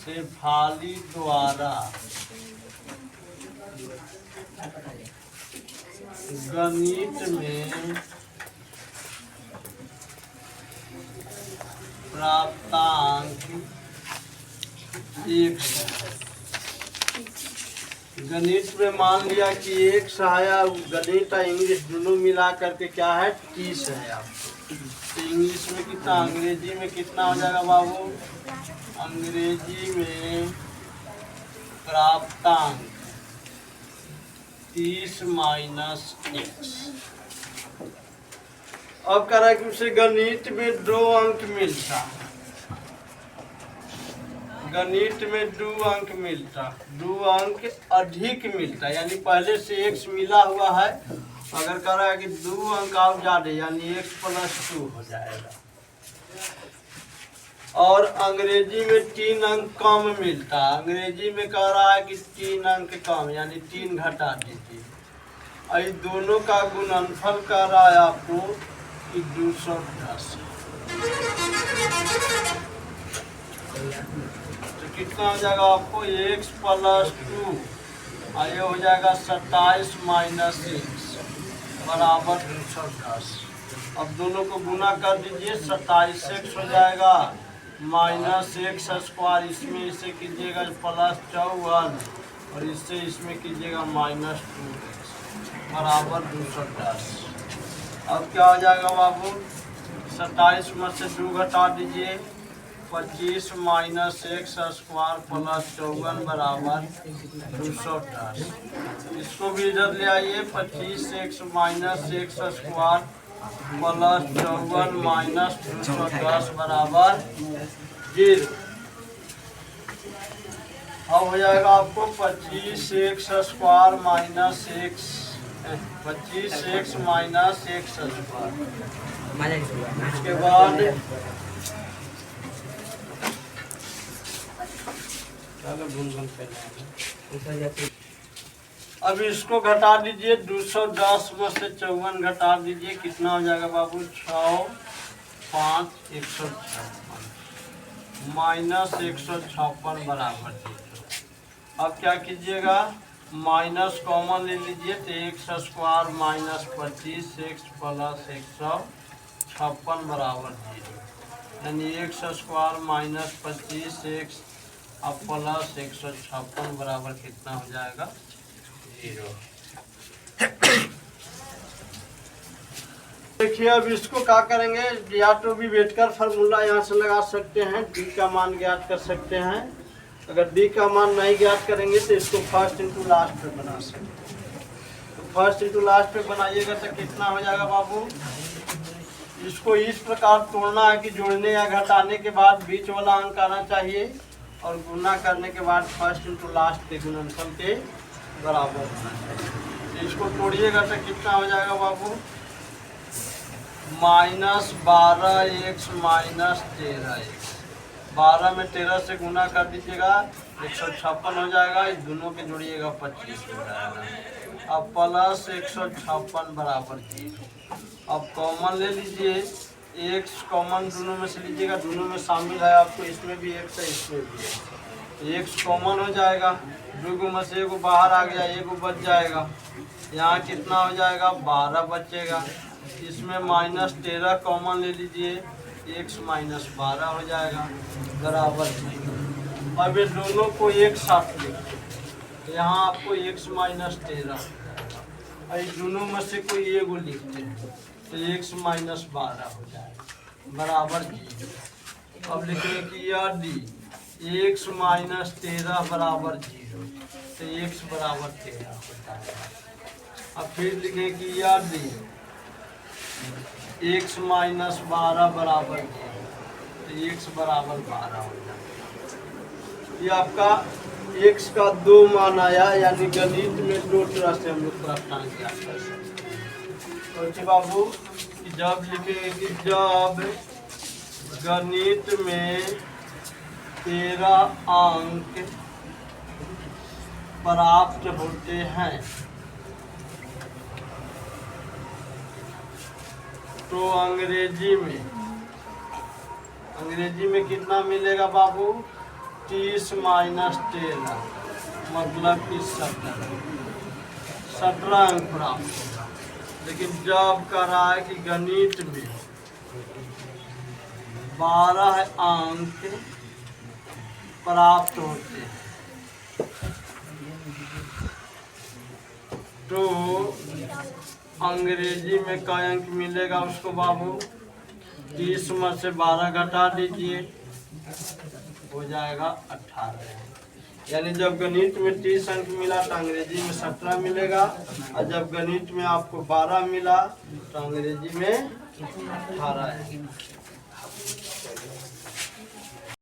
शेफाली द्वारा गणित में प्राप्तांक 100। गणित में मान लिया कि 100 है, गणित और इंग्लिश दोनों मिला करके क्या है 30 है आपको। तो इंग्लिश में कितना, अंग्रेजी में कितना हो जाएगा बाबू? अंग्रेजी में प्राप्तांक 30 माइनस x। अब कह रहा है कि उसे गणित में 2 अंक मिलता है, गणित में 2 अंक मिलता, 2 अंक अधिक मिलता, यानी पहले से x मिला हुआ है। अगर कह रहा है कि 2 अंक और ज्यादा, यानी x प्लस 2 हो जाएगा। और अंग्रेजी में 3 अंक कम मिलता, अंग्रेजी में कह रहा है कि 3 अंक कम, यानी 3 घटा दीजिए। और दोनों का गुणनफल कह रहा है आपको कि 210। तो कितना हो जाएगा आपको? x प्लस 2 और ये हो जाएगा 27 माइनस x बराबर 210। अब दोनों को गुना कर दीजिए, 27x हो जाएगा माइनस x स्क्वायर, इसमें इसे कीजिएगा प्लस 54 और इससे इसमें कीजिएगा माइनस 2x बराबर 210। अब क्या हो जाएगा बाबू? 27 में से 2 घटा दीजिए, 25 माइनस x स्क्वायर प्लस 54 बराबर 210। इसको भी इधर ले आइए, 25x minus x square plus 54 minus 210 बराबर 0। अब हो जाएगा आपको 25x square minus x, 25x minus x square. उसके बाद अब इसको घटा दीजिए, 210 में से 54 घटा दीजिए, कितना हो जाएगा बाबू? 6, 5, 156 माइनस 156 बराबर 0। अब क्या कीजिएगा? माइनस कॉमन ले लीजिए, तो x square minus 25x plus 156 बराबर 0, यानी x स्क्वायर माइनस 25x अब प्लस 156 बराबर कितना हो जाएगा? 0। देखिए अब इसको क्या करेंगे, या तो भी वेटकर फार्मूला यहाँ से लगा सकते हैं, d का मान ज्ञात कर सकते हैं। अगर d का मान नहीं ज्ञात करेंगे तो इसको फर्स्ट इंटू लास्ट पे बना सकते हैं। तो फर्स्ट इंटू लास्ट पे बनाइएगा तो कितना हो जाएगा बाबू? इसको इस प्रकार तोड़ना है कि जोड़ने या घटाने के बाद बीच वाला अंक आना चाहिए और गुना करने के बाद फर्स्ट इंटू लास्ट के गुणनफल के बराबर होना चाहिए। इसको तोड़िएगा तो कितना हो जाएगा बाबू? माइनस 12x माइनस 13x, 12 में 13 से गुना कर दीजिएगा, 156 हो जाएगा। इस दोनों के जोड़िएगा 25 हो जाएगा। अब प्लस 156 बराबर 0। अब कॉमन ले लीजिए, x कॉमन दोनों में से लीजिएगा, दोनों में शामिल है आपको, इसमें भी x है इसमें भी है, x कॉमन हो जाएगा, 2 में से 1 बाहर आ गया, 1 बच जाएगा। यहाँ कितना हो जाएगा? 12 बचेगा। इसमें माइनस 13 कॉमन ले लीजिए, x माइनस 12 हो जाएगा बराबर 0। अब ये दोनों को एक साथ लिखिए, तो यहाँ आपको x माइनस 13, और दोनों में से कोई एगो लिखते हैं तो x माइनस 12 हो जाएगा बराबर 0। अब लिखेंगे कि यदि x माइनस 13 बराबर 0 तो x बराबर 13 होता है। अब फिर लिखेंगे कि यदि x माइनस 12 बराबर 0 तो x बराबर 12 हो जाएगा। ये आपका x का 2 मान आया, यानी गणित में 2 तरह से हम लोग प्राप्तांक ज्ञात कर सकते हैं। तो बाबू जब लिखेंगे कि जब गणित में 13 अंक प्राप्त होते हैं तो अंग्रेजी में कितना मिलेगा बाबू? 30 माइनस 13 मतलब कि 17 अंक प्राप्त होगा। लेकिन जब कह रहा है कि गणित में 12 अंक प्राप्त होते हैं तो अंग्रेजी में कई अंक मिलेगा उसको बाबू? 30 में से 12 घटा दीजिए, हो जाएगा 18। यानी जब गणित में 30 अंक मिला तो अंग्रेजी में 17 मिलेगा, और जब गणित में आपको 12 मिला तो अंग्रेजी में 18 है।